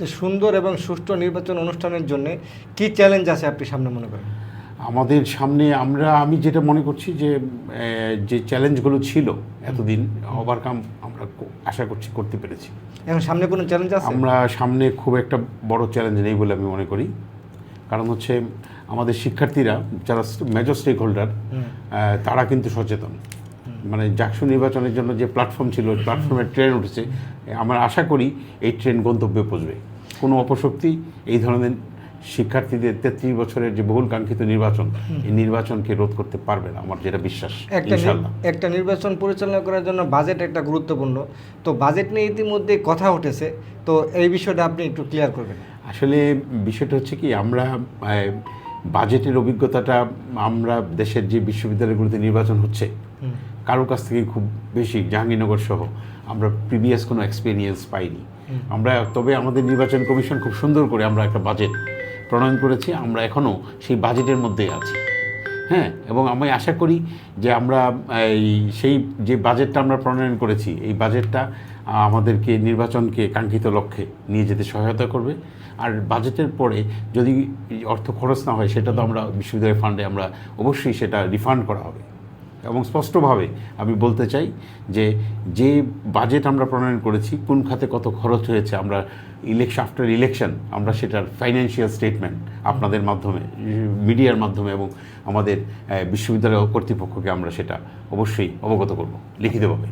তো সুন্দর এবং সুষ্ঠু নির্বাচন অনুষ্ঠানের জন্য কি চ্যালেঞ্জ আছে আপনি সামনে মনে করেন? আমাদের সামনে আমি যেটা মনে করছি যে যে চ্যালেঞ্জগুলো ছিল এতদিন ওভারকাম আমরা আশা করছি করতে পেরেছি। এখন সামনে কোনো চ্যালেঞ্জ আছে? আমরা সামনে খুব একটা বড় চ্যালেঞ্জ নেই বলে আমি মনে করি। কারণ হচ্ছে আমাদের শিক্ষার্থীরা যারা মেজর স্টেক হোল্ডার তারা কিন্তু সচেতন। মানে জাকসু নির্বাচনের জন্য যে প্ল্যাটফর্ম ছিল ওই প্ল্যাটফর্মের ট্রেন উঠেছে। আমরা আশা করি এই ট্রেন গন্তব্যে পৌঁছবে। কোনো অপশক্তি এই ধরনের শিক্ষার্থীদের 33 বছরের যে বহুল কাঙ্ক্ষিত নির্বাচন, এই নির্বাচনকে রোধ করতে পারবে না, আমার যেটা বিশ্বাস। ইনশাআল্লাহ একটা নির্বাচন পরিচালনা করার জন্য বাজেট একটা গুরুত্বপূর্ণ। তো বাজেট নিয়ে ইতিমধ্যে কথা উঠেছে, তো এই বিষয়টা আপনি একটু ক্লিয়ার করবেন। আসলে বিষয়টা হচ্ছে কি, আমরা বাজেটের অভিজ্ঞতাটা আমরা দেশের যে বিশ্ববিদ্যালয়গুলোতে নির্বাচন হচ্ছে কারোর কাছ থেকে খুব বেশি, জাহাঙ্গীরনগর সহ আমরা প্রিভিয়াস কোনো এক্সপিরিয়েন্স পাইনি আমরা। তবে আমাদের নির্বাচন কমিশন খুব সুন্দর করে আমরা একটা বাজেট প্রণয়ন করেছি, আমরা এখনও সেই বাজেটের মধ্যেই আছি। হ্যাঁ, এবং আমি আশা করি যে আমরা সেই যে বাজেটটা আমরা প্রণয়ন করেছি এই বাজেটটা আমাদেরকে নির্বাচনকে কাঙ্ক্ষিত লক্ষ্যে নিয়ে যেতে সহায়তা করবে। আর বাজেটের পরে যদি অর্থ খরচ না হয় সেটা তো আমরা বিশ্ববিদ্যালয় ফান্ডে আমরা অবশ্যই সেটা রিফান্ড করা হবে। এবং স্পষ্টভাবে আমি বলতে চাই যে বাজেট আমরা প্রণয়ন করেছি কোন খাতে কত খরচ হয়েছে আমরা আফটার ইলেকশন আমরা সেটার ফাইন্যান্সিয়াল স্টেটমেন্ট আপনাদের মাধ্যমে, মিডিয়ার মাধ্যমে এবং আমাদের বিশ্ববিদ্যালয় কর্তৃপক্ষকে আমরা সেটা অবশ্যই অবগত করব লিখিতভাবে।